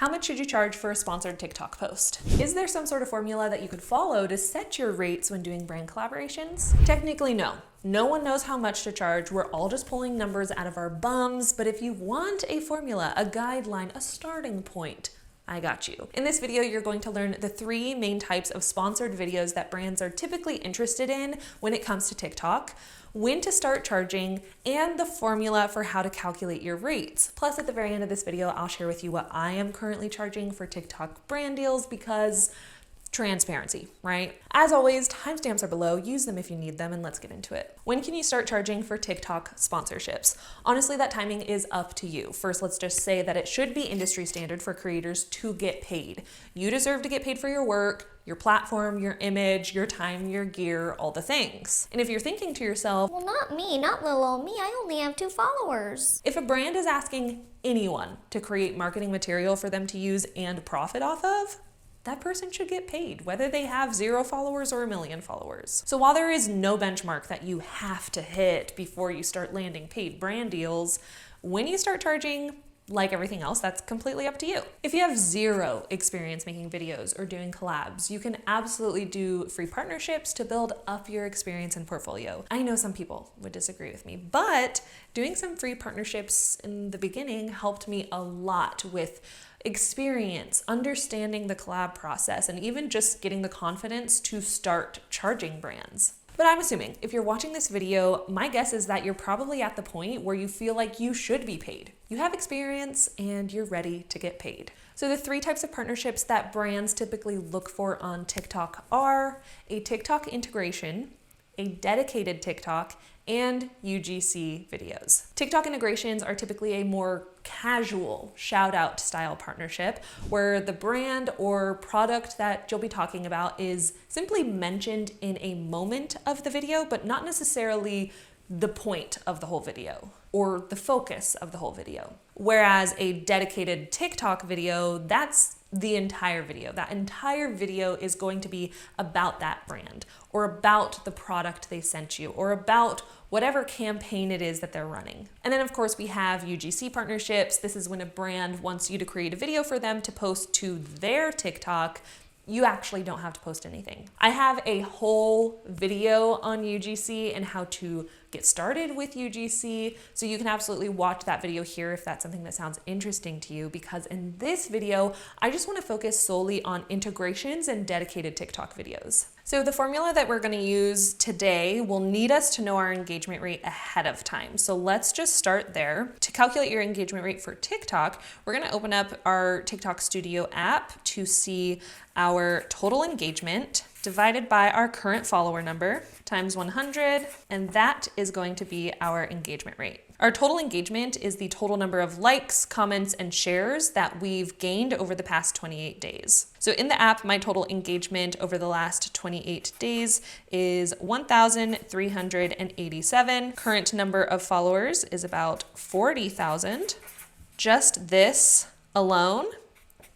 How much should you charge for a sponsored TikTok post? Is there some sort of formula that you could follow to set your rates when doing brand collaborations? Technically, no. No one knows how much to charge. We're all just pulling numbers out of our bums. But if you want a formula, a guideline, a starting point, I got you. In this video, you're going to learn the 3 main types of sponsored videos that brands are typically interested in when it comes to TikTok, when to start charging, and the formula for how to calculate your rates. Plus, at the very end of this video, I'll share with you what I am currently charging for TikTok brand deals because transparency, right? As always, timestamps are below. Use them if you need them, and let's get into it. When can you start charging for TikTok sponsorships? Honestly, that timing is up to you. First, let's just say that it should be industry standard for creators to get paid. You deserve to get paid for your work, your platform, your image, your time, your gear, all the things. And if you're thinking to yourself, well, not me, not little old me, I only have 2 followers. If a brand is asking anyone to create marketing material for them to use and profit off of, that person should get paid, whether they have 0 followers or 1 million followers. So while there is no benchmark that you have to hit before you start landing paid brand deals, when you start charging, like everything else, that's completely up to you. If you have 0 experience making videos or doing collabs, you can absolutely do free partnerships to build up your experience and portfolio. I know some people would disagree with me, but doing some free partnerships in the beginning helped me a lot with experience, understanding the collab process, and even just getting the confidence to start charging brands. But I'm assuming if you're watching this video, my guess is that you're probably at the point where you feel like you should be paid. You have experience and you're ready to get paid. So the 3 types of partnerships that brands typically look for on TikTok are a TikTok integration, a dedicated TikTok, and UGC videos. TikTok integrations are typically a more casual shout out style partnership where the brand or product that you'll be talking about is simply mentioned in a moment of the video, but not necessarily the point of the whole video or the focus of the whole video. Whereas a dedicated TikTok video, that's the entire video. That entire video is going to be about that brand or about the product they sent you or about whatever campaign it is that they're running. And then of course we have UGC partnerships. This is when a brand wants you to create a video for them to post to their TikTok. You actually don't have to post anything. I have a whole video on UGC and how to get started with UGC, so you can absolutely watch that video here if that's something that sounds interesting to you, because in this video, I just want to focus solely on integrations and dedicated TikTok videos. So the formula that we're going to use today will need us to know our engagement rate ahead of time. So let's just start there. To calculate your engagement rate for TikTok, we're going to open up our TikTok Studio app to see our total engagement divided by our current follower number times 100, and that is going to be our engagement rate. Our total engagement is the total number of likes, comments, and shares that we've gained over the past 28 days. So in the app, my total engagement over the last 28 days is 1,387. Current number of followers is about 40,000. Just this alone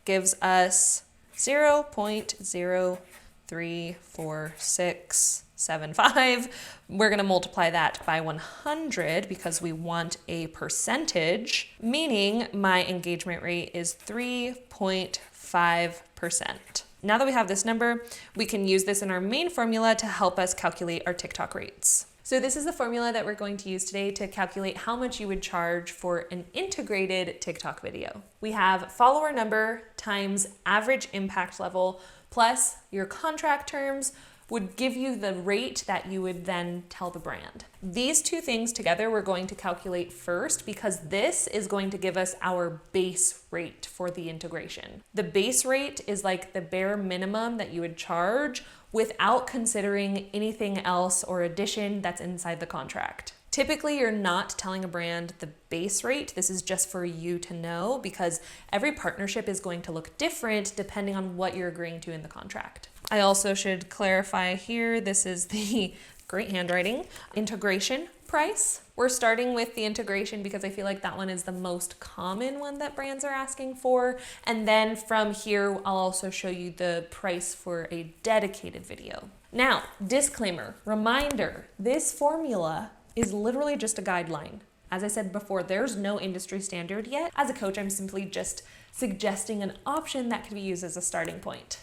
gives us 0.03465. We're going to multiply that by 100 because we want a percentage, meaning my engagement rate is 3.5%. Now that we have this number, we can use this in our main formula to help us calculate our TikTok rates. So this is the formula that we're going to use today to calculate how much you would charge for an integrated TikTok video. We have follower number times average impact level plus your contract terms would give you the rate that you would then tell the brand. These 2 things together we're going to calculate first because this is going to give us our base rate for the integration. The base rate is like the bare minimum that you would charge without considering anything else or addition that's inside the contract. Typically, you're not telling a brand the base rate. This is just for you to know because every partnership is going to look different depending on what you're agreeing to in the contract. I also should clarify here, this is the great handwriting integration price. We're starting with the integration because I feel like that one is the most common one that brands are asking for. And then from here, I'll also show you the price for a dedicated video. Now, disclaimer, reminder, this formula is literally just a guideline. As I said before, there's no industry standard yet. As a coach, I'm simply just suggesting an option that could be used as a starting point.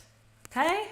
Okay?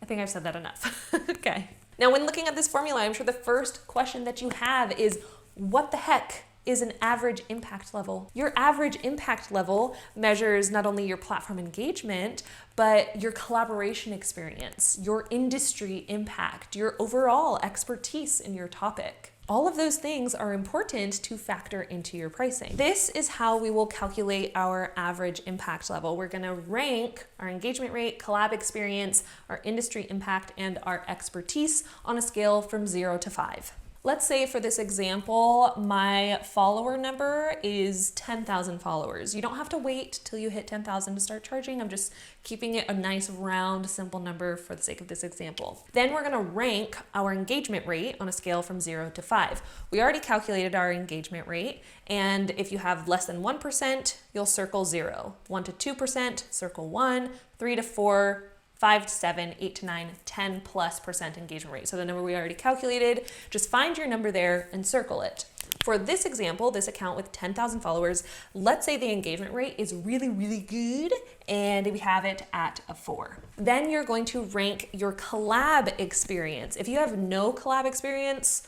I think I've said that enough. Okay. Now, when looking at this formula, I'm sure the first question that you have is, what the heck is an average impact level? Your average impact level measures not only your platform engagement, but your collaboration experience, your industry impact, your overall expertise in your topic. All of those things are important to factor into your pricing. This is how we will calculate our average impact level. We're gonna rank our engagement rate, collab experience, our industry impact, and our expertise on a scale from 0 to 5. Let's say for this example, my follower number is 10,000 followers. You don't have to wait till you hit 10,000 to start charging. I'm just keeping it a nice round, simple number for the sake of this example. Then we're gonna rank our engagement rate on a scale from 0 to 5. We already calculated our engagement rate, and if you have less than 1%, you'll circle 0. 1 to 2%, circle 1, 3 to 4, 5 to 7, 8 to 9, 10+% engagement rate. So the number we already calculated, just find your number there and circle it. For this example, this account with 10,000 followers, let's say the engagement rate is really, really good and we have it at a 4. Then you're going to rank your collab experience. If you have no collab experience,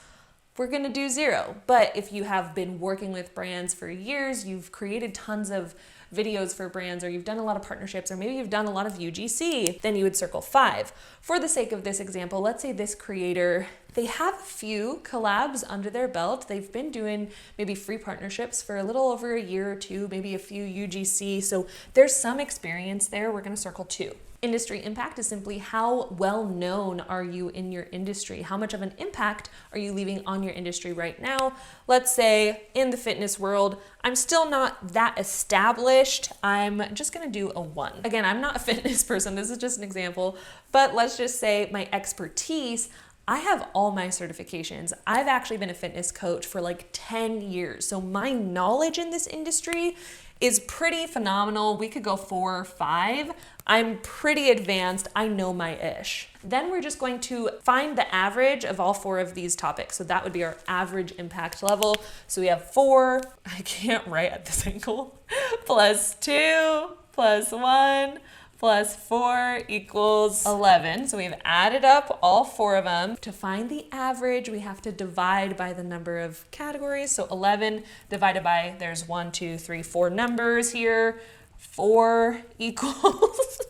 we're gonna do 0. But if you have been working with brands for years, you've created tons of videos for brands, or you've done a lot of partnerships, or maybe you've done a lot of UGC, then you would circle 5. For the sake of this example, let's say this creator, they have a few collabs under their belt. They've been doing maybe free partnerships for a little over a year or two, maybe a few UGC. So there's some experience there. We're gonna circle 2. Industry impact is simply how well known are you in your industry? How much of an impact are you leaving on your industry right now? Let's say in the fitness world, I'm still not that established. I'm just gonna do a 1. Again, I'm not a fitness person. This is just an example, but let's just say my expertise, I have all my certifications. I've actually been a fitness coach for like 10 years. So my knowledge in this industry is pretty phenomenal. We could go 4 or 5. I'm pretty advanced. I know my ish. Then we're just going to find the average of all 4 of these topics. So that would be our average impact level. So we have 4, I can't write at this angle, plus 2, plus 1, plus 4 equals 11. So we've added up all 4 of them. To find the average, we have to divide by the number of categories. So 11 divided by, there's 1, 2, 3, 4 numbers here. 4 equals,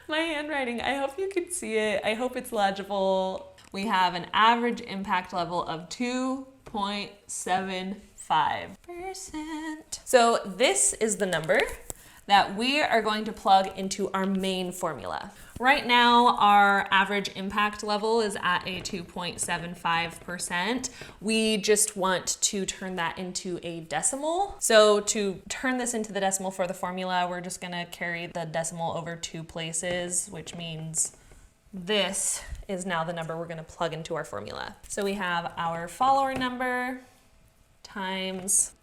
my handwriting, I hope you can see it. I hope it's legible. We have an average impact level of 2.75%. So this is the number that we are going to plug into our main formula. Right now, our average impact level is at a 2.75%. We just want to turn that into a decimal. So to turn this into the decimal for the formula, we're just gonna carry the decimal over 2 places, which means this is now the number we're gonna plug into our formula. So we have our follower number times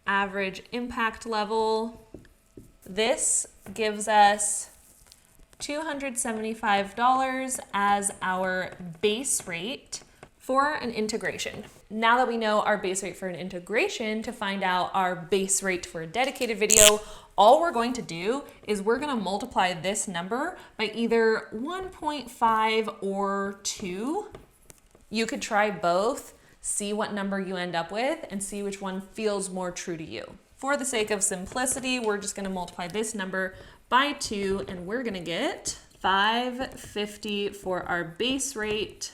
average impact level. This gives us $275 as our base rate for an integration. Now that we know our base rate for an integration, to find out our base rate for a dedicated video, all we're going to do is we're gonna multiply this number by either 1.5 or 2. You could try both, see what number you end up with, and see which one feels more true to you. For the sake of simplicity, we're just gonna multiply this number by 2, and we're gonna get $5.50 for our base rate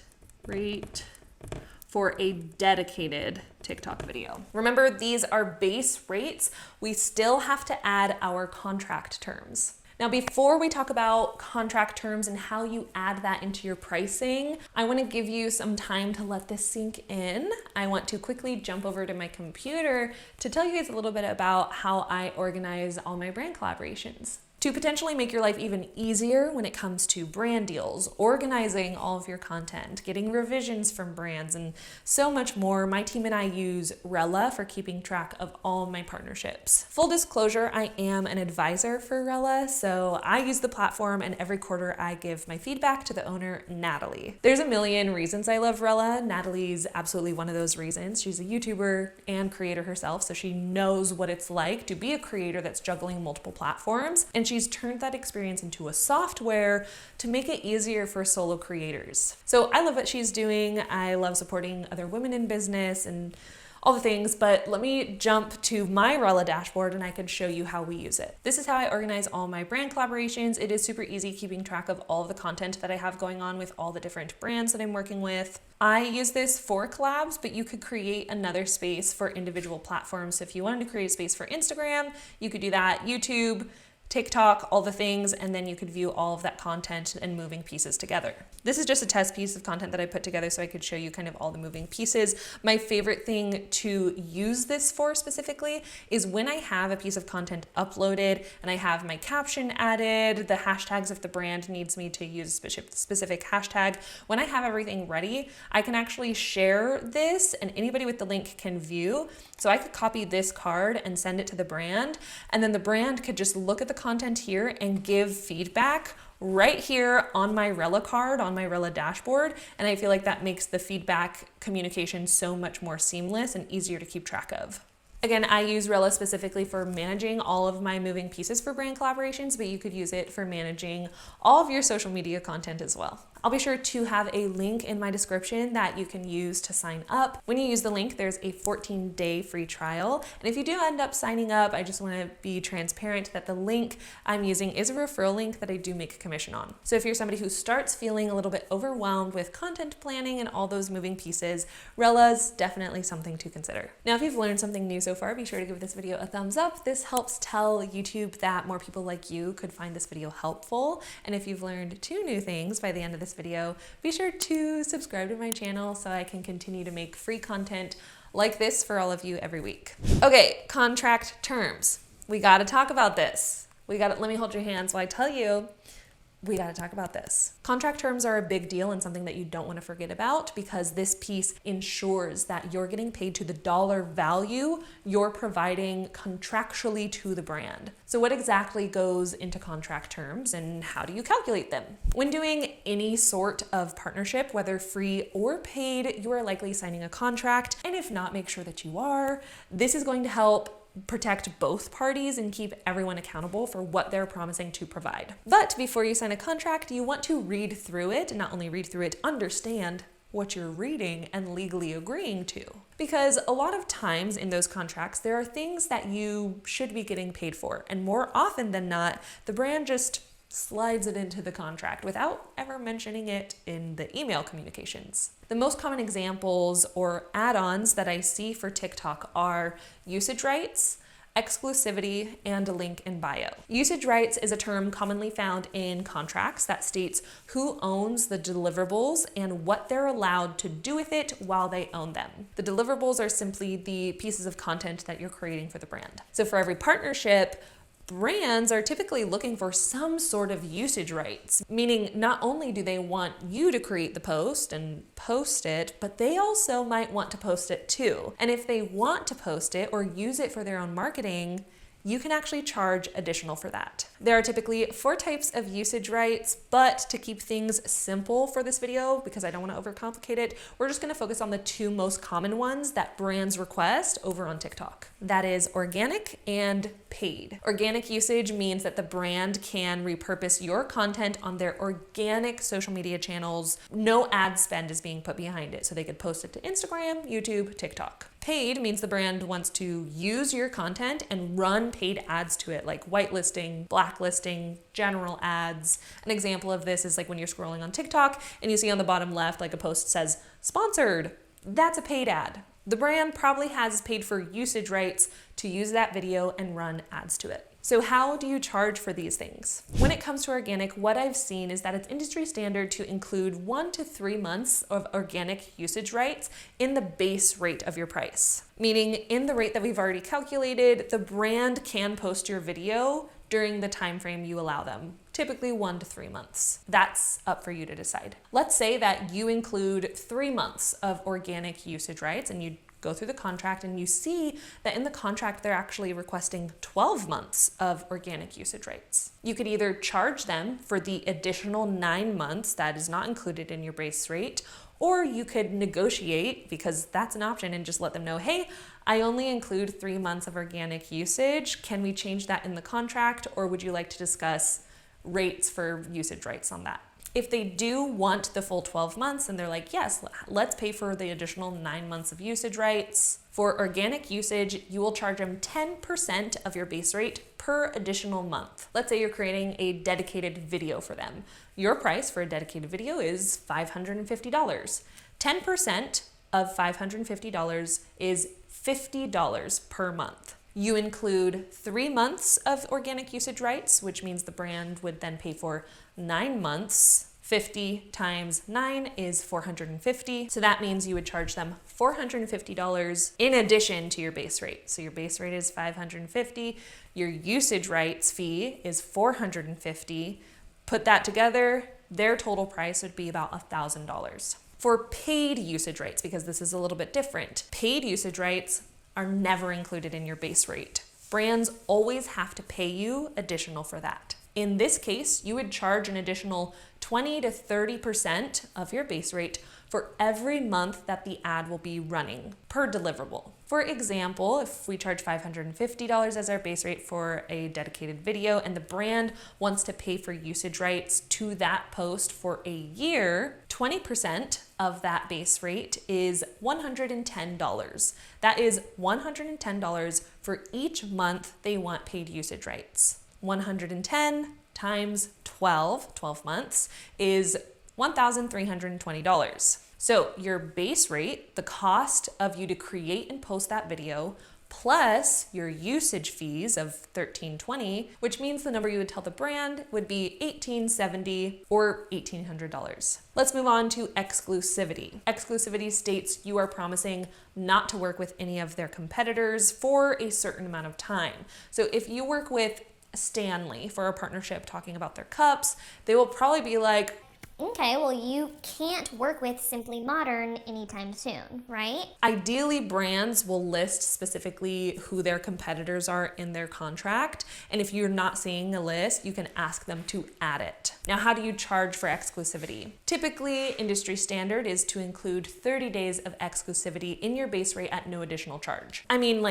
for a dedicated TikTok video. Remember, these are base rates. We still have to add our contract terms. Now, before we talk about contract terms and how you add that into your pricing, I want to give you some time to let this sink in. I want to quickly jump over to my computer to tell you guys a little bit about how I organize all my brand collaborations. to potentially make your life even easier when it comes to brand deals, organizing all of your content, getting revisions from brands, and so much more. My team and I use Rella for keeping track of all of my partnerships. Full disclosure, I am an advisor for Rella, so I use the platform, and every quarter I give my feedback to the owner, Natalie. There's a million reasons I love Rella. Natalie's absolutely one of those reasons. She's a YouTuber and creator herself, so she knows what it's like to be a creator that's juggling multiple platforms, and she's turned that experience into a software to make it easier for solo creators. So I love what she's doing. I love supporting other women in business and all the things, but let me jump to my Rella dashboard and I can show you how we use it. This is how I organize all my brand collaborations. It is super easy keeping track of all of the content that I have going on with all the different brands that I'm working with. I use this for collabs, but you could create another space for individual platforms. So if you wanted to create a space for Instagram, you could do that, YouTube, TikTok, all the things, and then you could view all of that content and moving pieces together. This is just a test piece of content that I put together so I could show you kind of all the moving pieces. My favorite thing to use this for specifically is when I have a piece of content uploaded and I have my caption added, the hashtags if the brand needs me to use a specific hashtag. When I have everything ready, I can actually share this and anybody with the link can view. So I could copy this card and send it to the brand, and then the brand could just look at the content here and give feedback right here on my Rella card, on my Rella dashboard. And I feel like that makes the feedback communication so much more seamless and easier to keep track of. Again, I use Rella specifically for managing all of my moving pieces for brand collaborations, but you could use it for managing all of your social media content as well. I'll be sure to have a link in my description that you can use to sign up. When you use the link, there's a 14-day free trial. And if you do end up signing up, I just want to be transparent that the link I'm using is a referral link that I do make a commission on. So if you're somebody who starts feeling a little bit overwhelmed with content planning and all those moving pieces, Rella's definitely something to consider. Now, if you've learned something new so far, be sure to give this video a thumbs up. This helps tell YouTube that more people like you could find this video helpful. And if you've learned 2 new things by the end of this video, be sure to subscribe to my channel so I can continue to make free content like this for all of you every week. Okay, contract terms. We gotta talk about this. Let me hold your hands while I tell you, we gotta talk about this. Contract terms are a big deal and something that you don't wanna forget about because this piece ensures that you're getting paid to the dollar value you're providing contractually to the brand. So what exactly goes into contract terms and how do you calculate them? When doing any sort of partnership, whether free or paid, you are likely signing a contract. And if not, make sure that you are. This is going to help protect both parties and keep everyone accountable for what they're promising to provide. But before you sign a contract, you want to read through it, and not only read through it, understand what you're reading and legally agreeing to. Because a lot of times in those contracts, there are things that you should be getting paid for. And more often than not, the brand just slides it into the contract without ever mentioning it in the email communications. The most common examples or add-ons that I see for TikTok are usage rights, exclusivity, and a link in bio. Usage rights is a term commonly found in contracts that states who owns the deliverables and what they're allowed to do with it while they own them. The deliverables are simply the pieces of content that you're creating for the brand. So for every partnership, brands are typically looking for some sort of usage rights, meaning not only do they want you to create the post and post it, but they also might want to post it too. And if they want to post it or use it for their own marketing, you can actually charge additional for that. There are typically 4 types of usage rights, but to keep things simple for this video, because I don't want to overcomplicate it, we're just going to focus on the 2 most common ones that brands request over on TikTok. That is organic and paid. Organic usage means that the brand can repurpose your content on their organic social media channels. No ad spend is being put behind it, so they could post it to Instagram, YouTube, TikTok. Paid means the brand wants to use your content and run paid ads to it, like whitelisting, blacklisting, general ads. An example of this is like when you're scrolling on TikTok and you see on the bottom left, like a post says, sponsored. That's a paid ad. The brand probably has paid for usage rights to use that video and run ads to it. So how do you charge for these things? When it comes to organic, what I've seen is that it's industry standard to include 1 to 3 months of organic usage rights in the base rate of your price. Meaning in the rate that we've already calculated, the brand can post your video during the time frame you allow them, typically 1 to 3 months. That's up for you to decide. Let's say that you include 3 months of organic usage rights and you go through the contract and you see that in the contract they're actually requesting 12 months of organic usage rights. You could either charge them for the additional 9 months that is not included in your base rate, or you could negotiate, because that's an option, and just let them know, hey, I only include 3 months of organic usage. Can we change that in the contract, or would you like to discuss rates for usage rights on that? If they do want the full 12 months and they're like, yes, let's pay for the additional 9 months of usage rights. For organic usage, you will charge them 10% of your base rate per additional month. Let's say you're creating a dedicated video for them. Your price for a dedicated video is $550. 10% of $550 is $50 per month. You include 3 months of organic usage rights, which means the brand would then pay for 9 months. 50 times 9 is 450. So that means you would charge them $450 in addition to your base rate. So your base rate is $550. Your usage rights fee is $450. Put that together, their total price would be about $1,000. For paid usage rights, because this is a little bit different, paid usage rights are never included in your base rate. Brands always have to pay you additional for that. In this case, you would charge an additional 20 to 30% of your base rate for every month that the ad will be running per deliverable. For example, if we charge $550 as our base rate for a dedicated video and the brand wants to pay for usage rights to that post for a year, 20% of that base rate is $110. That is $110 for each month they want paid usage rights. 110 times 12 months is $1,320. So your base rate, the cost of you to create and post that video, plus your usage fees of $1,320, which means the number you would tell the brand would be $1,870 or $1,800. Let's move on to exclusivity. Exclusivity states you are promising not to work with any of their competitors for a certain amount of time. So if you work with Stanley for a partnership talking about their cups, they will probably be like, okay, well, you can't work with Simply Modern anytime soon, right? Ideally, brands will list specifically who their competitors are in their contract. And if you're not seeing a list, you can ask them to add it. Now, how do you charge for exclusivity? Typically, industry standard is to include 30 days of exclusivity in your base rate at no additional charge. I mean,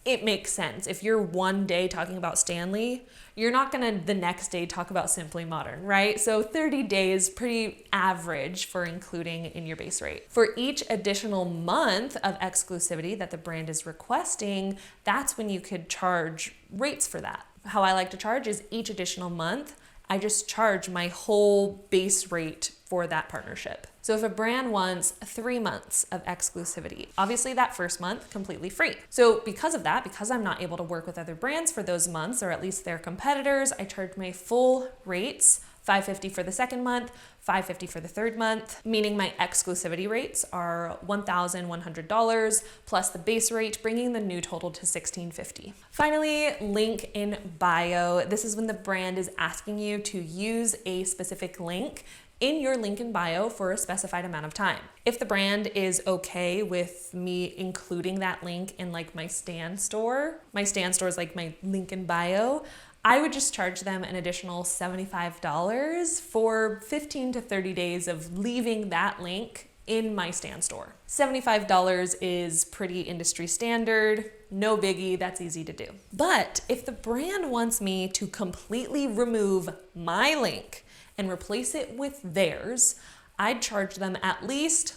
it makes sense. If you're one day talking about Stanley, you're not gonna the next day talk about Simply Modern, right? So 30 days, pretty average for including in your base rate. For each additional month of exclusivity that the brand is requesting, that's when you could charge rates for that. How I like to charge is each additional month, I just charge my whole base rate for that partnership. So if a brand wants 3 months of exclusivity, obviously that first month completely free. So because of that, because I'm not able to work with other brands for those months, or at least their competitors, I charge my full rates, $550 for the second month, $550 for the third month, meaning my exclusivity rates are $1,100 plus the base rate, bringing the new total to $1,650. Finally, link in bio. This is when the brand is asking you to use a specific link in your link in bio for a specified amount of time. If the brand is okay with me including that link in my Stan store is like my link in bio, I would just charge them an additional $75 for 15 to 30 days of leaving that link in my Stan store. $75 is pretty industry standard, no biggie, that's easy to do. But if the brand wants me to completely remove my link and replace it with theirs, I'd charge them at least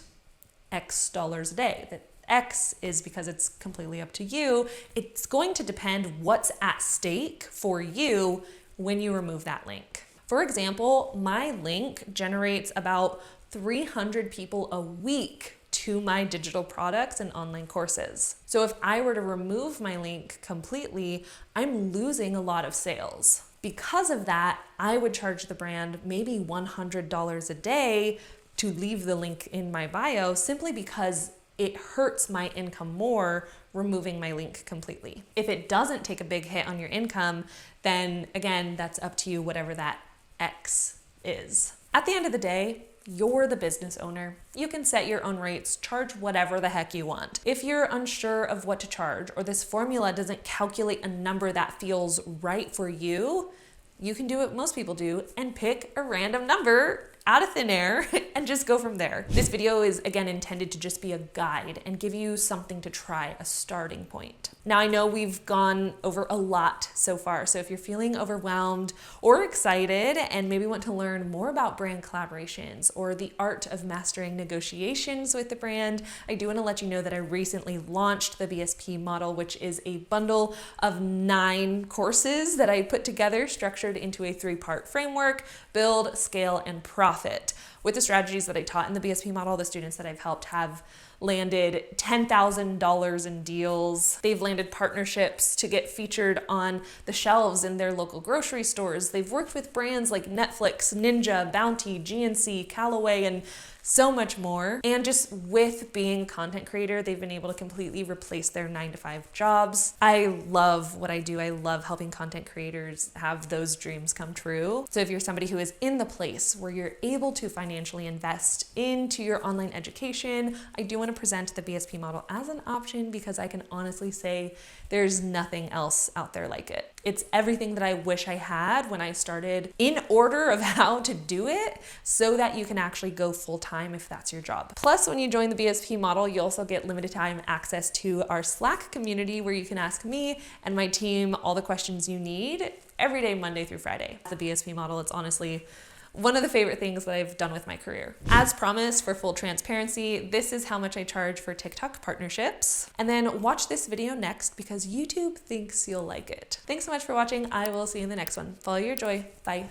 X dollars a day. That X is because it's completely up to you. It's going to depend what's at stake for you when you remove that link. For example, my link generates about 300 people a week to my digital products and online courses. So if I were to remove my link completely, I'm losing a lot of sales. Because of that, I would charge the brand maybe $100 a day to leave the link in my bio, simply because it hurts my income more removing my link completely. If it doesn't take a big hit on your income, then again, that's up to you, whatever that X is. At the end of the day, you're the business owner. You can set your own rates, charge whatever the heck you want. If you're unsure of what to charge, or this formula doesn't calculate a number that feels right for you, you can do what most people do and pick a random number out of thin air and just go from there. This video is again intended to just be a guide and give you something to try, a starting point. Now I know we've gone over a lot so far, so if you're feeling overwhelmed or excited and maybe want to learn more about brand collaborations or the art of mastering negotiations with the brand, I do want to let you know that I recently launched the BSP model, which is a bundle of 9 courses that I put together, structured into a 3-part framework: build, scale, and profit. With the strategies that I taught in the BSP model, the students that I've helped have landed $10,000 in deals. They've landed partnerships to get featured on the shelves in their local grocery stores. They've worked with brands like Netflix, Ninja, Bounty, GNC, Callaway, and so much more. And just with being a content creator, they've been able to completely replace their 9-to-5 jobs. I love what I do. I love helping content creators have those dreams come true. So if you're somebody who is in the place where you're able to financially invest into your online education, I do want to present the BSP model as an option because I can honestly say there's nothing else out there like it. It's everything that I wish I had when I started, in order of how to do it so that you can actually go full time if that's your job. Plus, when you join the BSP model, you also get limited time access to our Slack community where you can ask me and my team all the questions you need every day, Monday through Friday. The BSP model, it's honestly one of the favorite things that I've done with my career. As promised, for full transparency, this is how much I charge for TikTok partnerships. And then watch this video next because YouTube thinks you'll like it. Thanks so much for watching. I will see you in the next one. Follow your joy. Bye.